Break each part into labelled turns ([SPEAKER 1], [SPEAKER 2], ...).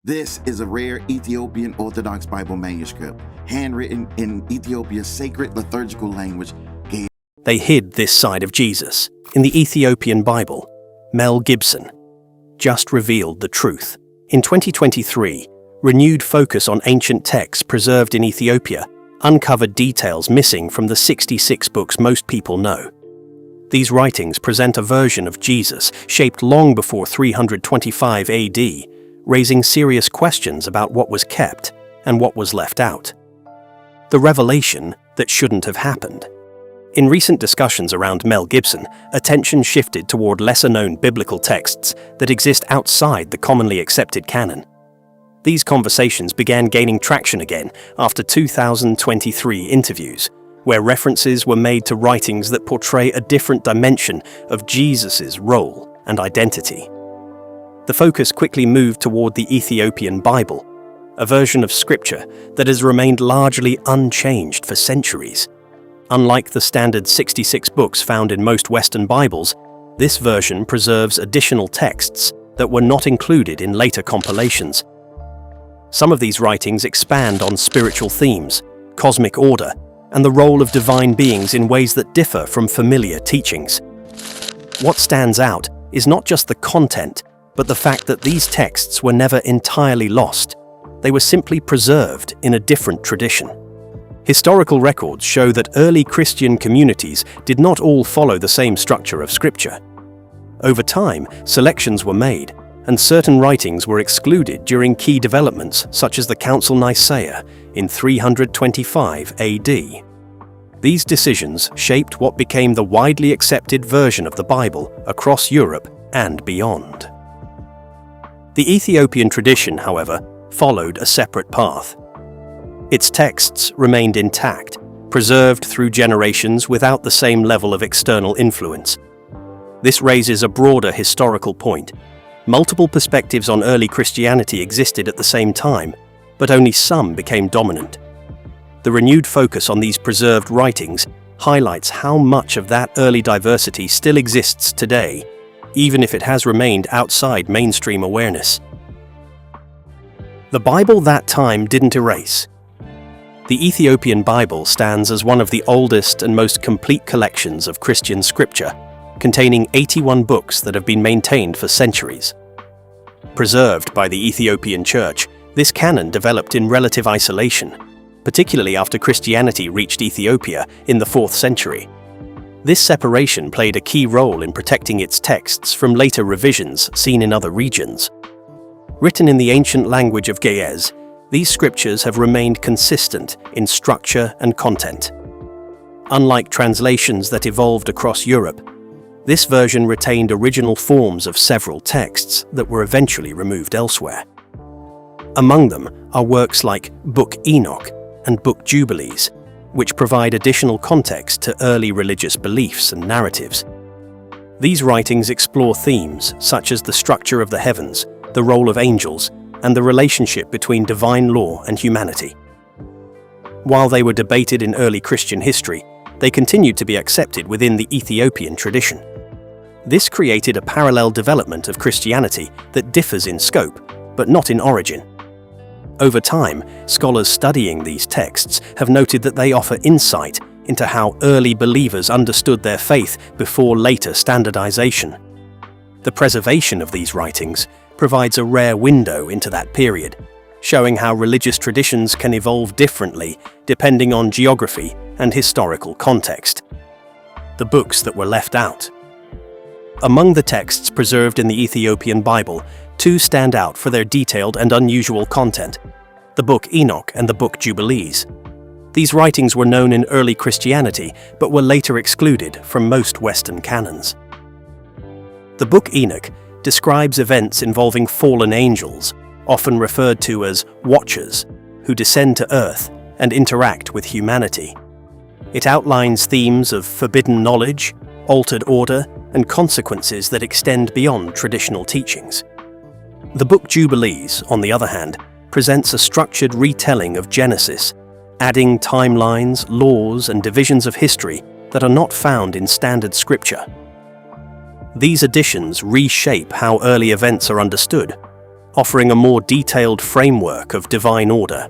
[SPEAKER 1] This is a rare Ethiopian Orthodox Bible manuscript, handwritten in Ethiopia's sacred liturgical language.
[SPEAKER 2] They hid this side of Jesus in the Ethiopian Bible. Mel Gibson just revealed the truth. In 2023, renewed focus on ancient texts preserved in Ethiopia uncovered details missing from the 66 books most people know. These writings present a version of Jesus shaped long before 325 AD, raising serious questions about what was kept and what was left out. The revelation that shouldn't have happened. In recent discussions around Mel Gibson, attention shifted toward lesser-known biblical texts that exist outside the commonly accepted canon. These conversations began gaining traction again after 2023 interviews, where references were made to writings that portray a different dimension of Jesus' role and identity. The focus quickly moved toward the Ethiopian Bible, a version of Scripture that has remained largely unchanged for centuries. Unlike the standard 66 books found in most Western Bibles, this version preserves additional texts that were not included in later compilations. Some of these writings expand on spiritual themes, cosmic order, and the role of divine beings in ways that differ from familiar teachings. What stands out is not just the content, but the fact that these texts were never entirely lost. They were simply preserved in a different tradition. Historical records show that early Christian communities did not all follow the same structure of Scripture. Over time, selections were made, and certain writings were excluded during key developments such as the Council Nicaea in 325 AD. These decisions shaped what became the widely accepted version of the Bible across Europe and beyond. The Ethiopian tradition, however, followed a separate path. Its texts remained intact, preserved through generations without the same level of external influence. This raises a broader historical point. Multiple perspectives on early Christianity existed at the same time, but only some became dominant. The renewed focus on these preserved writings highlights how much of that early diversity still exists today, even if it has remained outside mainstream awareness. The Bible that time didn't erase. The Ethiopian Bible stands as one of the oldest and most complete collections of Christian scripture, containing 81 books that have been maintained for centuries. Preserved by the Ethiopian Church, this canon developed in relative isolation, particularly after Christianity reached Ethiopia in the 4th century. This separation played a key role in protecting its texts from later revisions seen in other regions. Written in the ancient language of Ge'ez, these scriptures have remained consistent in structure and content. Unlike translations that evolved across Europe, this version retained original forms of several texts that were eventually removed elsewhere. Among them are works like Book Enoch and Book Jubilees, which provide additional context to early religious beliefs and narratives. These writings explore themes such as the structure of the heavens, the role of angels, and the relationship between divine law and humanity. While they were debated in early Christian history, they continued to be accepted within the Ethiopian tradition. This created a parallel development of Christianity that differs in scope, but not in origin. Over time, scholars studying these texts have noted that they offer insight into how early believers understood their faith before later standardization. The preservation of these writings provides a rare window into that period, showing how religious traditions can evolve differently depending on geography and historical context. The books that were left out. Among the texts preserved in the Ethiopian Bible, two stand out for their detailed and unusual content: the Book Enoch and the Book Jubilees. These writings were known in early Christianity, but were later excluded from most Western canons. The Book Enoch describes events involving fallen angels, often referred to as watchers, who descend to earth and interact with humanity. It outlines themes of forbidden knowledge, altered order, and consequences that extend beyond traditional teachings. The Book Jubilees, on the other hand, presents a structured retelling of Genesis, adding timelines, laws, and divisions of history that are not found in standard scripture. These additions reshape how early events are understood, offering a more detailed framework of divine order.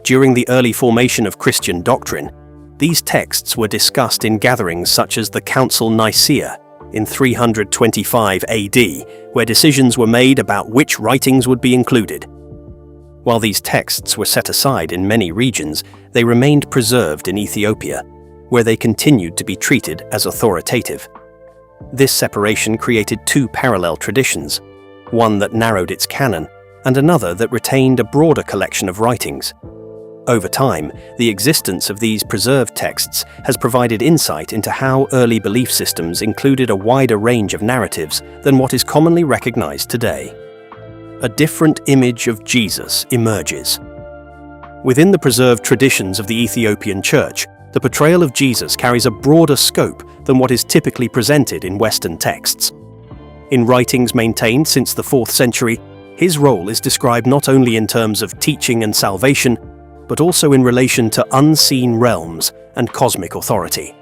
[SPEAKER 2] During the early formation of Christian doctrine, these texts were discussed in gatherings such as the Council Nicaea in 325 AD, where decisions were made about which writings would be included. While these texts were set aside in many regions, they remained preserved in Ethiopia, where they continued to be treated as authoritative. This separation created two parallel traditions, one that narrowed its canon and another that retained a broader collection of writings. Over time, the existence of these preserved texts has provided insight into how early belief systems included a wider range of narratives than what is commonly recognized today. A different image of Jesus emerges. Within the preserved traditions of the Ethiopian Church, the portrayal of Jesus carries a broader scope than what is typically presented in Western texts. In writings maintained since the 4th century, his role is described not only in terms of teaching and salvation, but also in relation to unseen realms and cosmic authority.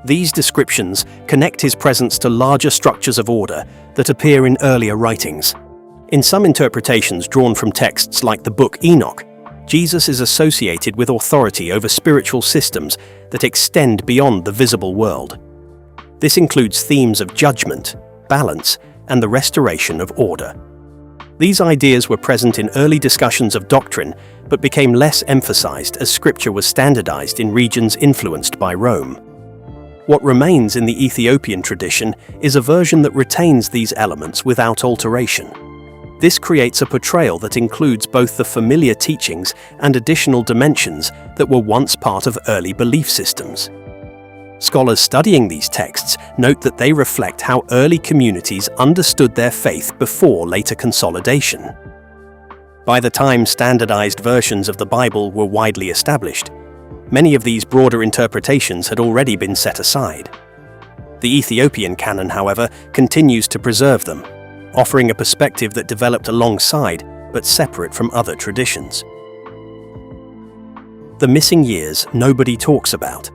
[SPEAKER 2] These descriptions connect his presence to larger structures of order that appear in earlier writings. In some interpretations drawn from texts like the book Enoch, Jesus is associated with authority over spiritual systems that extend beyond the visible world. This includes themes of judgment, balance, and the restoration of order. These ideas were present in early discussions of doctrine, but became less emphasized as scripture was standardized in regions influenced by Rome. What remains in the Ethiopian tradition is a version that retains these elements without alteration. This creates a portrayal that includes both the familiar teachings and additional dimensions that were once part of early belief systems. Scholars studying these texts note that they reflect how early communities understood their faith before later consolidation. By the time standardized versions of the Bible were widely established, many of these broader interpretations had already been set aside. The Ethiopian canon, however, continues to preserve them, offering a perspective that developed alongside but separate from other traditions. The missing years nobody talks about.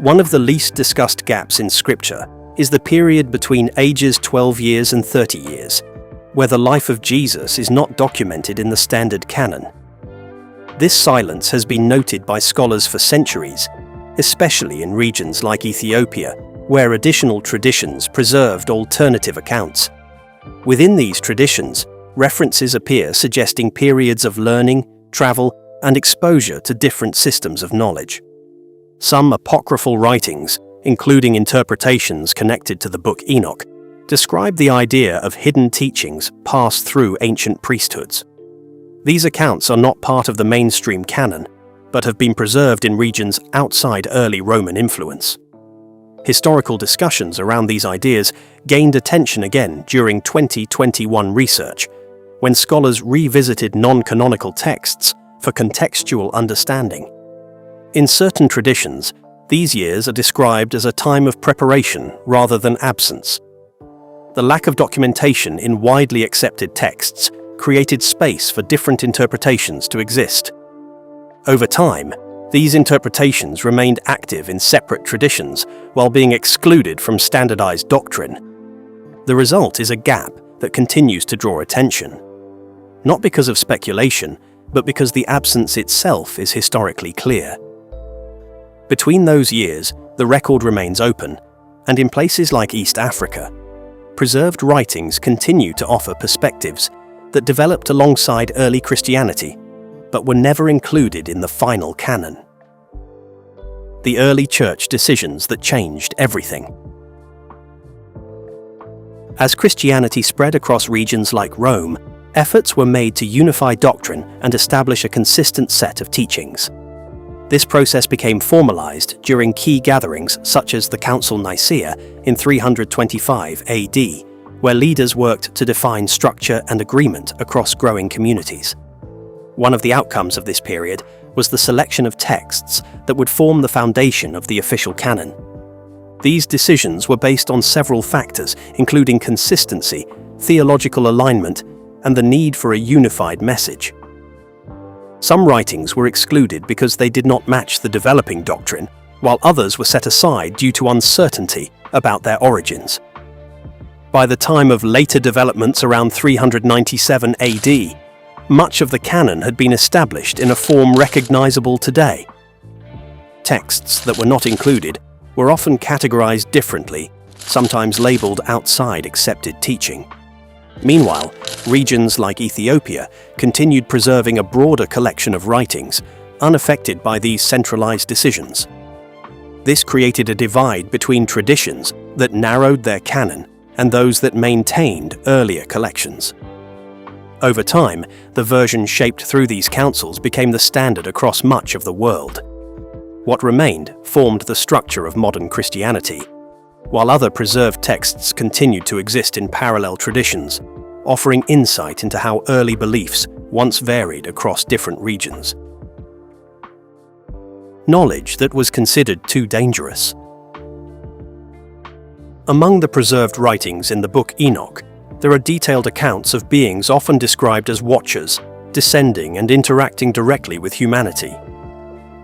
[SPEAKER 2] One of the least discussed gaps in Scripture is the period between ages 12 years and 30 years, where the life of Jesus is not documented in the standard canon. This silence has been noted by scholars for centuries, especially in regions like Ethiopia, where additional traditions preserved alternative accounts. Within these traditions, references appear suggesting periods of learning, travel, and exposure to different systems of knowledge. Some apocryphal writings, including interpretations connected to the book Enoch, describe the idea of hidden teachings passed through ancient priesthoods. These accounts are not part of the mainstream canon, but have been preserved in regions outside early Roman influence. Historical discussions around these ideas gained attention again during 2021 research, when scholars revisited non-canonical texts for contextual understanding. In certain traditions, these years are described as a time of preparation rather than absence. The lack of documentation in widely accepted texts created space for different interpretations to exist. Over time, these interpretations remained active in separate traditions while being excluded from standardized doctrine. The result is a gap that continues to draw attention, not because of speculation, but because the absence itself is historically clear. Between those years, the record remains open, and in places like East Africa, preserved writings continue to offer perspectives that developed alongside early Christianity, but were never included in the final canon. The early church decisions that changed everything. As Christianity spread across regions like Rome, efforts were made to unify doctrine and establish a consistent set of teachings. This process became formalized during key gatherings such as the Council Nicaea in 325 AD, where leaders worked to define structure and agreement across growing communities. One of the outcomes of this period was the selection of texts that would form the foundation of the official canon. These decisions were based on several factors, including consistency, theological alignment, and the need for a unified message. Some writings were excluded because they did not match the developing doctrine, while others were set aside due to uncertainty about their origins. By the time of later developments around 397 AD, much of the canon had been established in a form recognizable today. Texts that were not included were often categorized differently, sometimes labeled outside accepted teaching. Meanwhile, regions like Ethiopia continued preserving a broader collection of writings, unaffected by these centralized decisions. This created a divide between traditions that narrowed their canon and those that maintained earlier collections. Over time, the version shaped through these councils became the standard across much of the world. What remained formed the structure of modern Christianity, while other preserved texts continued to exist in parallel traditions, offering insight into how early beliefs once varied across different regions. Knowledge that was considered too dangerous. Among the preserved writings in the book Enoch, there are detailed accounts of beings often described as watchers, descending and interacting directly with humanity.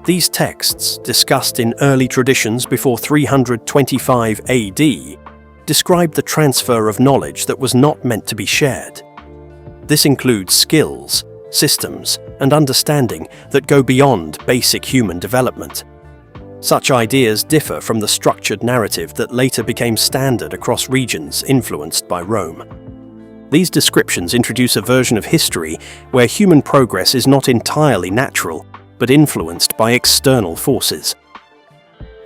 [SPEAKER 2] These texts, discussed in early traditions before 325 AD, describe the transfer of knowledge that was not meant to be shared. This includes skills, systems, and understanding that go beyond basic human development. Such ideas differ from the structured narrative that later became standard across regions influenced by Rome. These descriptions introduce a version of history where human progress is not entirely natural, but influenced by external forces.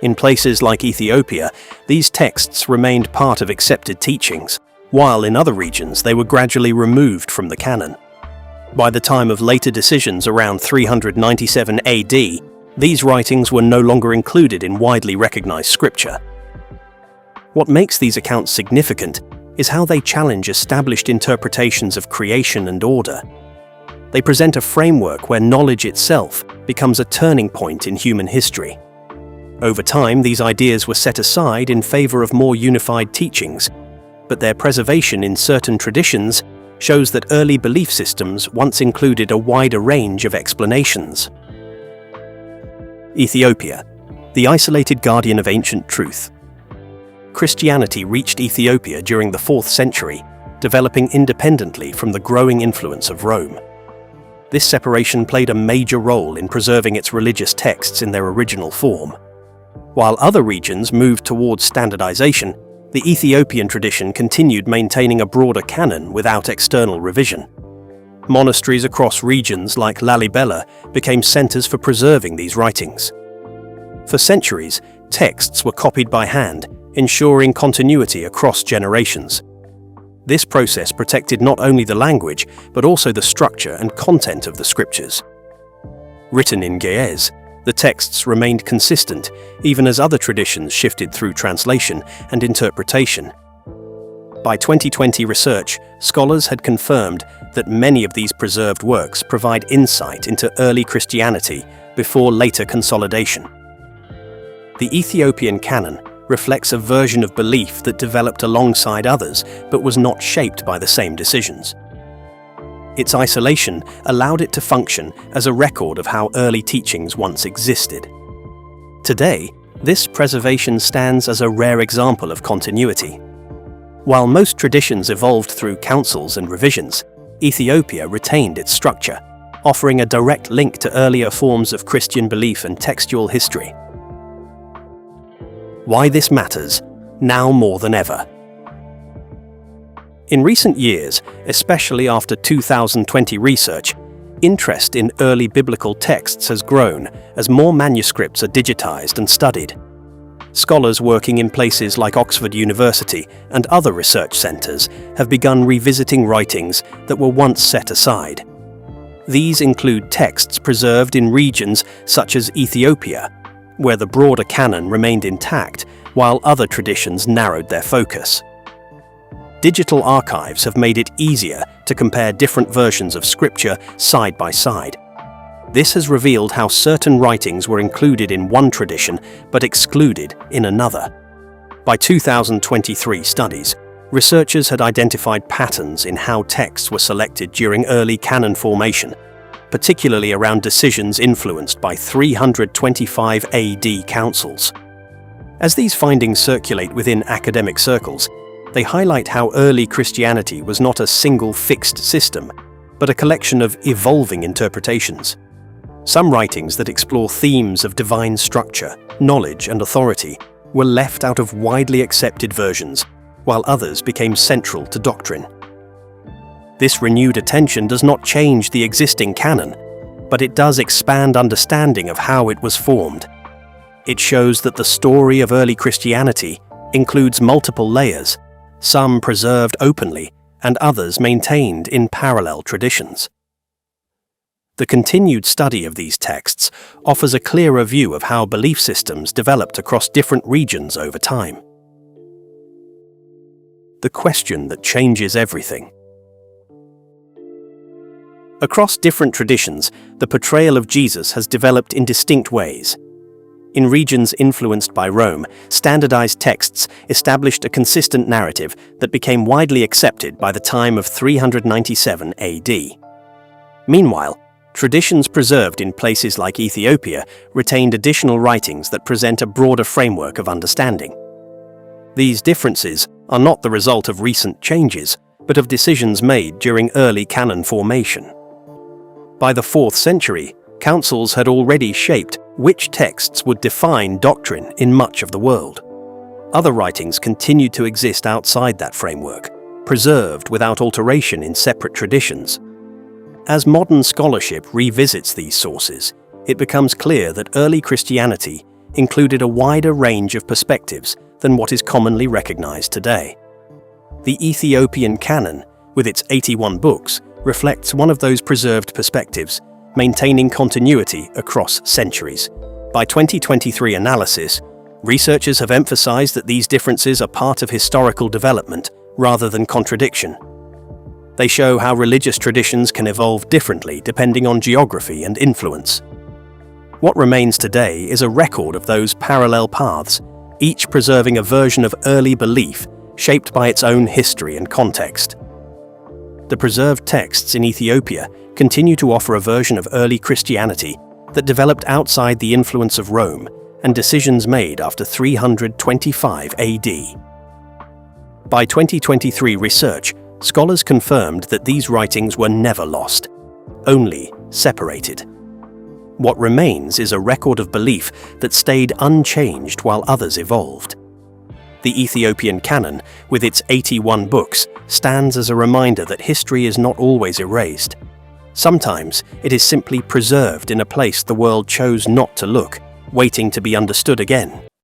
[SPEAKER 2] In places like Ethiopia, these texts remained part of accepted teachings, while in other regions they were gradually removed from the canon. By the time of later decisions around 397 AD, these writings were no longer included in widely recognized scripture. What makes these accounts significant is how they challenge established interpretations of creation and order. They present a framework where knowledge itself becomes a turning point in human history. Over time, these ideas were set aside in favor of more unified teachings, but their preservation in certain traditions shows that early belief systems once included a wider range of explanations. Ethiopia, the isolated guardian of ancient truth. Christianity reached Ethiopia during the 4th century, developing independently from the growing influence of Rome. This separation played a major role in preserving its religious texts in their original form. While other regions moved towards standardization, the Ethiopian tradition continued maintaining a broader canon without external revision. Monasteries across regions like Lalibela became centers for preserving these writings. For centuries, texts were copied by hand, ensuring continuity across generations. This process protected not only the language, but also the structure and content of the scriptures. Written in Ge'ez, the texts remained consistent even as other traditions shifted through translation and interpretation. By 2020 research, scholars had confirmed that many of these preserved works provide insight into early Christianity before later consolidation. The Ethiopian canon reflects a version of belief that developed alongside others but was not shaped by the same decisions. Its isolation allowed it to function as a record of how early teachings once existed. Today, this preservation stands as a rare example of continuity. While most traditions evolved through councils and revisions, Ethiopia retained its structure, offering a direct link to earlier forms of Christian belief and textual history. Why this matters, now more than ever. In recent years, especially after 2020 research, interest in early biblical texts has grown as more manuscripts are digitized and studied. Scholars working in places like Oxford University and other research centers have begun revisiting writings that were once set aside. These include texts preserved in regions such as Ethiopia, where the broader canon remained intact while other traditions narrowed their focus. Digital archives have made it easier to compare different versions of scripture side by side. This has revealed how certain writings were included in one tradition but excluded in another. By 2023 studies, researchers had identified patterns in how texts were selected during early canon formation, particularly around decisions influenced by 325 AD councils. As these findings circulate within academic circles, They highlight how early Christianity was not a single fixed system, but a collection of evolving interpretations. Some writings that explore themes of divine structure, knowledge, and authority were left out of widely accepted versions, while others became central to doctrine. This renewed attention does not change the existing canon, but it does expand understanding of how it was formed. It shows that the story of early Christianity includes multiple layers, some preserved openly and others maintained in parallel traditions. The continued study of these texts offers a clearer view of how belief systems developed across different regions over time. The question that changes everything. Across different traditions, the portrayal of Jesus has developed in distinct ways. In regions influenced by Rome, standardized texts established a consistent narrative that became widely accepted by the time of 397 AD. Meanwhile, traditions preserved in places like Ethiopia retained additional writings that present a broader framework of understanding. These differences are not the result of recent changes, but of decisions made during early canon formation. By the 4th century, councils had already shaped which texts would define doctrine in much of the world. Other writings continued to exist outside that framework, preserved without alteration in separate traditions. As modern scholarship revisits these sources, it becomes clear that early Christianity included a wider range of perspectives than what is commonly recognized today. The Ethiopian canon, with its 81 books, reflects one of those preserved perspectives, maintaining continuity across centuries. By 2023 analysis, researchers have emphasized that these differences are part of historical development rather than contradiction. They show how religious traditions can evolve differently depending on geography and influence. What remains today is a record of those parallel paths, each preserving a version of early belief shaped by its own history and context. The preserved texts in Ethiopia continue to offer a version of early Christianity that developed outside the influence of Rome and decisions made after 325 AD. By 2023 research, scholars confirmed that these writings were never lost, only separated. What remains is a record of belief that stayed unchanged while others evolved. The Ethiopian canon, with its 81 books, stands as a reminder that history is not always erased. Sometimes it is simply preserved in a place the world chose not to look, waiting to be understood again.